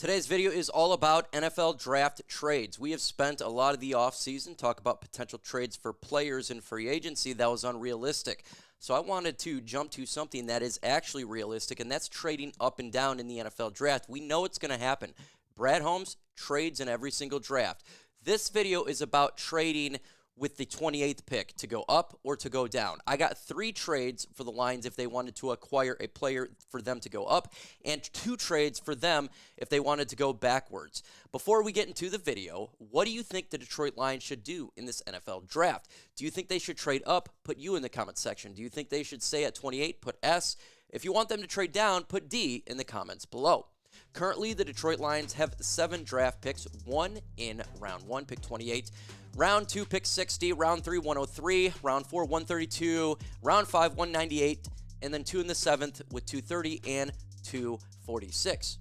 Today's video is all about NFL draft trades. We have spent a lot of the offseason talking about potential trades for players in free agency that was unrealistic. So I wanted to jump to something that is actually realistic, and that's trading up and down in the NFL draft. We know it's going to happen. Brad Holmes trades in every single draft. This video is about trading with the 28th pick to go up or to go down. I got 3 trades for the Lions if they wanted to acquire a player for them to go up, and 2 trades for them if they wanted to go backwards. Before we get into the video, what do you think the Detroit Lions should do in this NFL draft? Do you think they should trade up? Put U in the comment section. Do you think they should stay at 28? Put S. If you want them to trade down, put D in the comments below. Currently, the Detroit Lions have 7 draft picks, 1 in round 1, pick 28, round 2, pick 60, round 3, 103, round 4, 132, round 5, 198, and then 2 in the 7th with 230 and 246.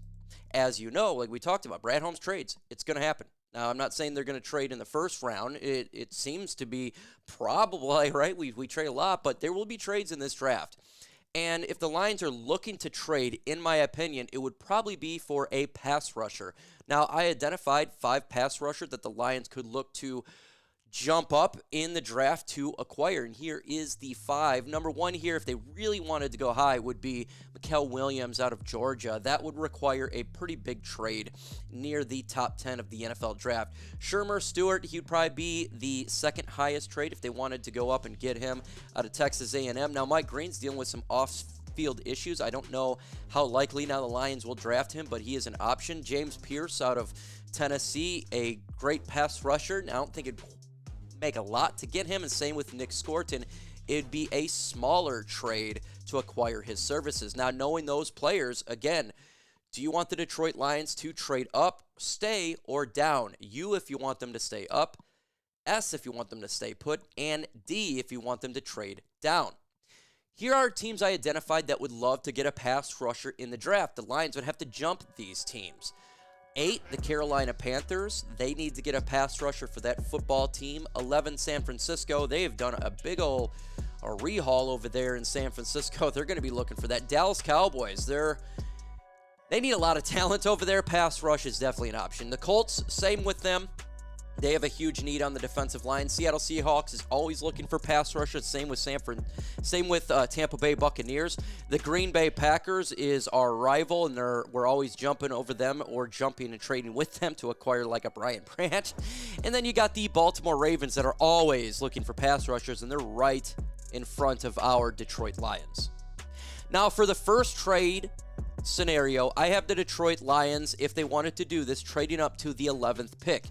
As you know, like we talked about, Brad Holmes trades. It's going to happen. Now, I'm not saying they're going to trade in the first round. It seems to be probably, right? We trade a lot, but there will be trades in this draft. And if the Lions are looking to trade, in my opinion, it would probably be for a pass rusher. Now, I identified 5 pass rushers that the Lions could look to jump up in the draft to acquire. And here is the 5. Number 1 here, if they really wanted to go high, would be Mikael Williams out of Georgia. That would require a pretty big trade near the top 10 of the NFL draft. Shermer Stewart, he would probably be the 2nd highest trade if they wanted to go up and get him out of Texas A&M. Now, Mike Green's dealing with some off-field issues. I don't know how likely now the Lions will draft him, but he is an option. James Pierce out of Tennessee, a great pass rusher. Now, I don't think it'd make a lot to get him, and same with Nick Scorton. It'd be a smaller trade to acquire his services. Now, knowing those players, again, do you want the Detroit Lions to trade up, stay, or down? U if you want them to stay up, S if you want them to stay put, and D if you want them to trade down. Here are teams I identified that would love to get a pass rusher in the draft. The Lions would have to jump these teams. 8, the Carolina Panthers. They need to get a pass rusher for that football team. 11, San Francisco. They have done a big old rehaul over there in San Francisco. They're going to be looking for that. Dallas Cowboys. They need a lot of talent over there. Pass rush is definitely an option. The Colts, same with them. They have a huge need on the defensive line. Seattle Seahawks is always looking for pass rushers. Same with Tampa Bay Buccaneers. The Green Bay Packers is our rival, and we're always jumping over them or jumping and trading with them to acquire like a Brian Branch. And then you got the Baltimore Ravens that are always looking for pass rushers, and they're right in front of our Detroit Lions. Now, for the first trade scenario, I have the Detroit Lions, if they wanted to do this, trading up to the 11th pick.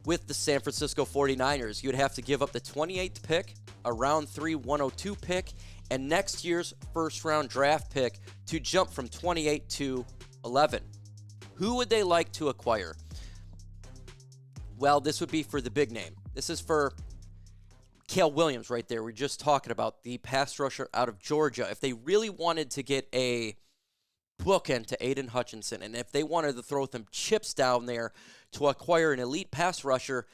With the San Francisco 49ers, you'd have to give up the 28th pick, a round 3 102 pick, and next year's first-round draft pick to jump from 28 to 11. Who would they like to acquire? Well, this would be for the big name. This is for Mikael Williams right there. We're just talking about the pass rusher out of Georgia. If they really wanted to get a bookend to Aiden Hutchinson, and if they wanted to throw some chips down there to acquire an elite pass rusher,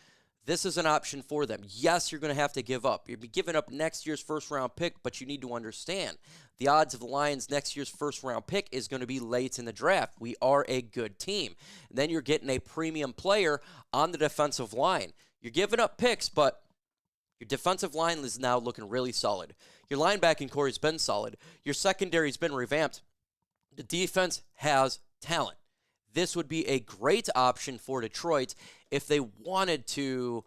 this is an option for them. Yes, you're going to have to give up. You'll be giving up next year's first-round pick, but you need to understand the odds of the Lions' next year's first-round pick is going to be late in the draft. We are a good team. And then you're getting a premium player on the defensive line. You're giving up picks, but your defensive line is now looking really solid. Your linebacking core has been solid. Your secondary's been revamped. The defense has talent. This would be a great option for Detroit if they wanted to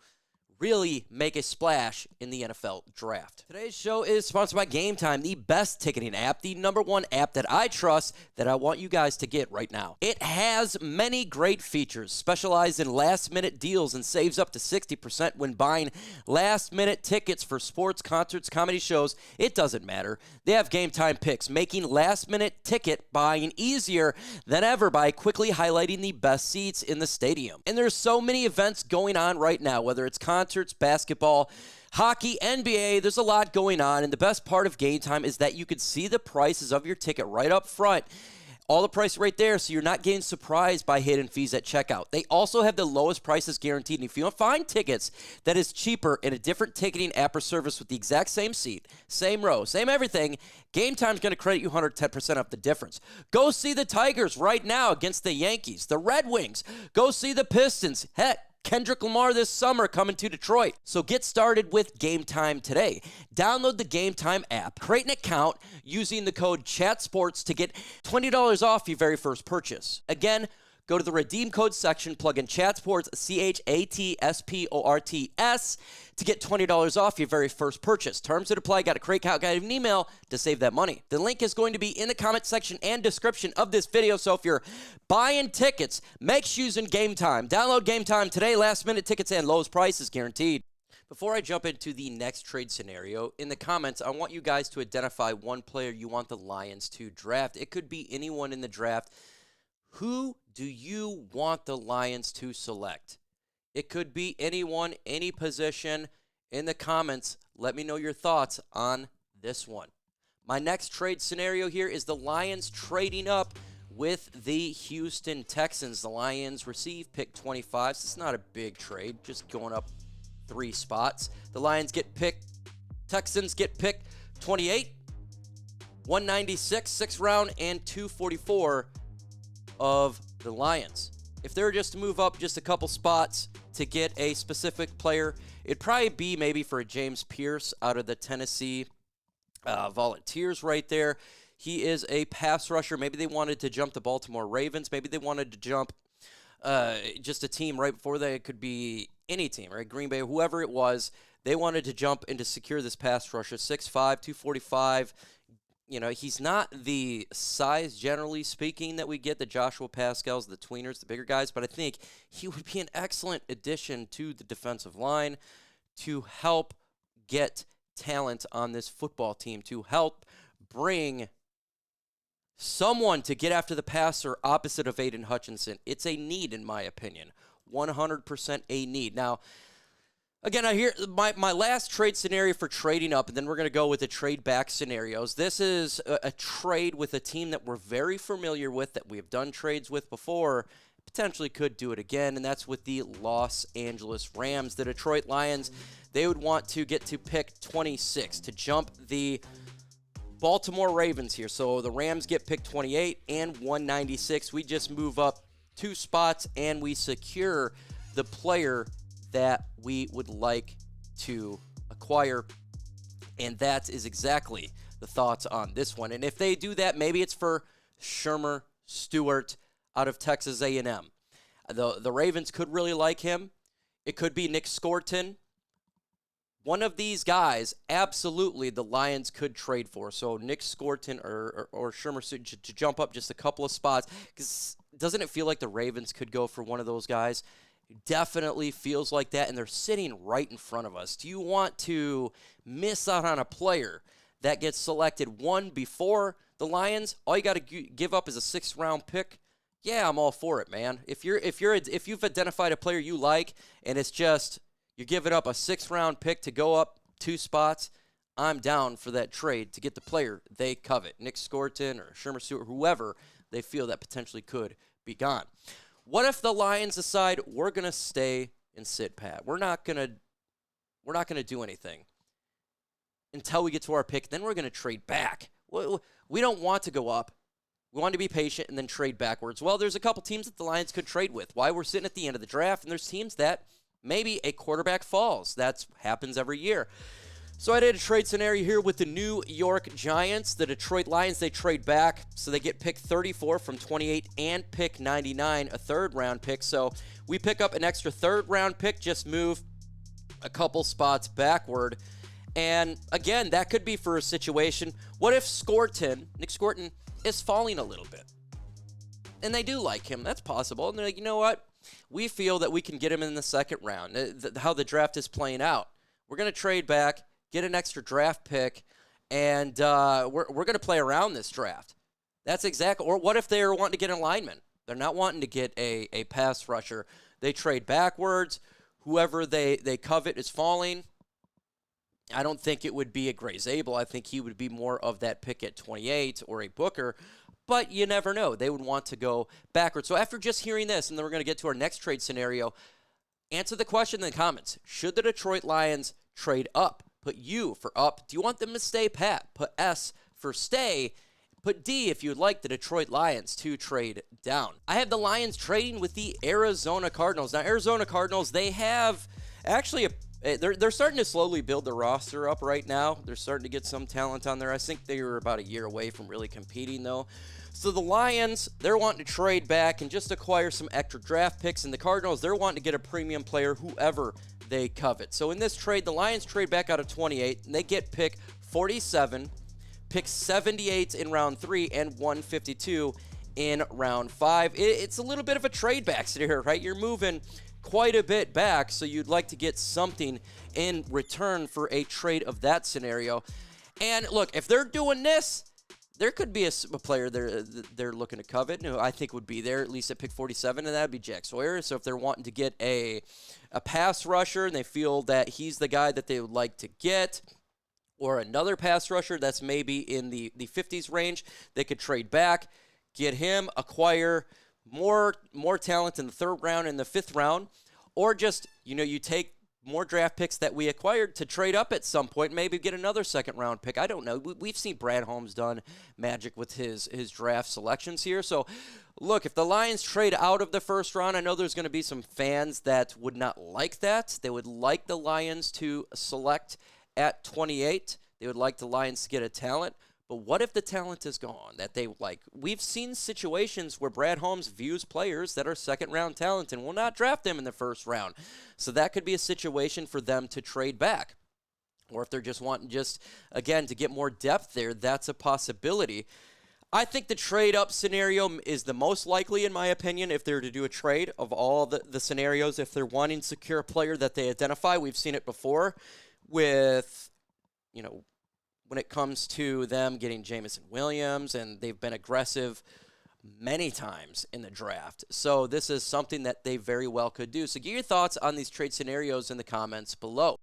really make a splash in the NFL draft. Today's show is sponsored by Game Time, the best ticketing app, the #1 app that I trust, that I want you guys to get right now. It has many great features, specialized in last-minute deals, and saves up to 60% when buying last-minute tickets for sports, concerts, comedy shows. It doesn't matter. They have Game Time picks, making last-minute ticket buying easier than ever by quickly highlighting the best seats in the stadium. And there's so many events going on right now, whether it's concerts, basketball, hockey, NBA, there's a lot going on, and the best part of Game Time is that you can see the prices of your ticket right up front All the price right there, so you're not getting surprised by hidden fees at checkout. They also have the lowest prices guaranteed. And if you don't find tickets that is cheaper in a different ticketing app or service with the exact same seat, same row, same everything, Game Time's going to credit you 110% off the difference. Go see the Tigers right now against the Yankees, the Red Wings. Go see the Pistons. Heck, Kendrick Lamar this summer coming to Detroit. So get started with Game Time today. Download the Game Time app, create an account using the code CHATSPORTS to get $20 off your very first purchase. Again, go to the redeem code section, plug in CHATSPORTS, CHATSPORTS, to get $20 off your very first purchase. Terms that apply. Got to create account, got to have an email to save that money. The link is going to be in the comment section and description of this video. So if you're buying tickets, make sure using Game Time. Download Game Time today. Last minute tickets and lowest prices guaranteed. Before I jump into the next trade scenario, in the comments, I want you guys to identify one player you want the Lions to draft. It could be anyone in the draft. Who do you want the Lions to select? It could be anyone, any position. In the comments, let me know your thoughts on this one. My next trade scenario here is the Lions trading up with the Houston Texans. The Lions receive pick 25, so it's not a big trade, just going up 3 spots. The Lions get picked, Texans get pick 28, 196, 6th round, and 244 of the Lions. If they were just to move up just a couple spots to get a specific player, it'd probably be maybe for a James Pierce out of the Tennessee Volunteers right there. He is a pass rusher. Maybe they wanted to jump the Baltimore Ravens. Maybe they wanted to jump just a team right before that. It could be any team, right? Green Bay, whoever it was. They wanted to jump and to secure this pass rusher. 6'5", 245. You know, he's not the size, generally speaking, that we get, the Joshua Pascals, the tweeners, the bigger guys, but I think he would be an excellent addition to the defensive line to help get talent on this football team, to help bring someone to get after the passer opposite of Aiden Hutchinson. It's a need, in my opinion, 100% a need. Now, again, I hear my last trade scenario for trading up, and then we're going to go with the trade back scenarios. This is a trade with a team that we're very familiar with, that we have done trades with before, potentially could do it again, and that's with the Los Angeles Rams. The Detroit Lions, they would want to get to pick 26 to jump the Baltimore Ravens here. So the Rams get pick 28 and 196. We just move up 2 spots, and we secure the player that we would like to acquire, and that is exactly the thoughts on this one. And if they do that, maybe it's for Shermer Stewart out of Texas A&M. The Ravens could really like him. It could be Nick Scorton. One of these guys, absolutely, the Lions could trade for. So Nick Scorton or Shermer Stewart to jump up just a couple of spots, because doesn't it feel like the Ravens could go for one of those guys? Definitely feels like that, and they're sitting right in front of us. Do you want to miss out on a player that gets selected one before the Lions? All you got to give up is a 6th round pick. Yeah, I'm all for it, man. If you've identified a player you like, and it's just you're giving up a 6th round pick to go up 2 spots, I'm down for that trade to get the player they covet. Nick Scorton or Shermer Stewart, whoever they feel that potentially could be gone. What if the Lions decide we're going to stay and sit pat? We're not going to do anything until we get to our pick. Then we're going to trade back. We don't want to go up. We want to be patient and then trade backwards. Well, there's a couple teams that the Lions could trade with. Why we're sitting at the end of the draft, and there's teams that maybe a quarterback falls. That happens every year. So I did a trade scenario here with the New York Giants. The Detroit Lions, they trade back, so they get pick 34 from 28 and pick 99, a 3rd round pick. So we pick up an extra 3rd round pick, just move a couple spots backward. And again, that could be for a situation. What if Nick Scorton, is falling a little bit? And they do like him. That's possible. And they're like, you know what? We feel that we can get him in the 2nd round. How the draft is playing out. We're going to trade back, get an extra draft pick, and we're going to play around this draft. That's exactly. Or what if they're wanting to get an lineman? They're not wanting to get a pass rusher. They trade backwards. Whoever they covet is falling. I don't think it would be a Grey Zabel. I think he would be more of that pick at 28 or a Booker. but you never know. They would want to go backwards. So after just hearing this, and then we're going to get to our next trade scenario, answer the question in the comments. Should the Detroit Lions trade up? Put U for up. Do you want them to stay pat? Put S for stay. Put D if you'd like the Detroit Lions to trade down. I have the Lions trading with the Arizona Cardinals. Now, Arizona Cardinals, they have actually they're starting to slowly build the roster up right now. They're starting to get some talent on there. I think they were about a year away from really competing, though. So the Lions, they're wanting to trade back and just acquire some extra draft picks. And the Cardinals, they're wanting to get a premium player, whoever they covet. So in this trade, the Lions trade back out of 28, and they get pick 47, pick 78 in round 3, and 152 in round 5. It's a little bit of a trade back here, right? You're moving quite a bit back, so you'd like to get something in return for a trade of that scenario. And look, if they're doing this, there could be a player they're looking to covet, who I think would be there at least at pick 47, and that would be Jack Sawyer. So if they're wanting to get a pass rusher and they feel that he's the guy that they would like to get, or another pass rusher that's maybe in the 50s range, they could trade back, get him, acquire more talent in the 3rd round and the 5th round, or just, you take more draft picks that we acquired to trade up at some point, maybe get another 2nd round pick. I don't know. We've seen Brad Holmes done magic with his draft selections here. So, look, if the Lions trade out of the 1st round, I know there's going to be some fans that would not like that. They would like the Lions to select at 28. They would like the Lions to get a talent. But what if the talent is gone that they like? We've seen situations where Brad Holmes views players that are 2nd-round talent and will not draft them in the 1st round. So that could be a situation for them to trade back. Or if they're just wanting again, to get more depth there, that's a possibility. I think the trade-up scenario is the most likely, in my opinion, if they're to do a trade of all the scenarios. If they're wanting to secure a player that they identify, we've seen it before with, when it comes to them getting Jameson Williams, and they've been aggressive many times in the draft. So this is something that they very well could do. So give your thoughts on these trade scenarios in the comments below.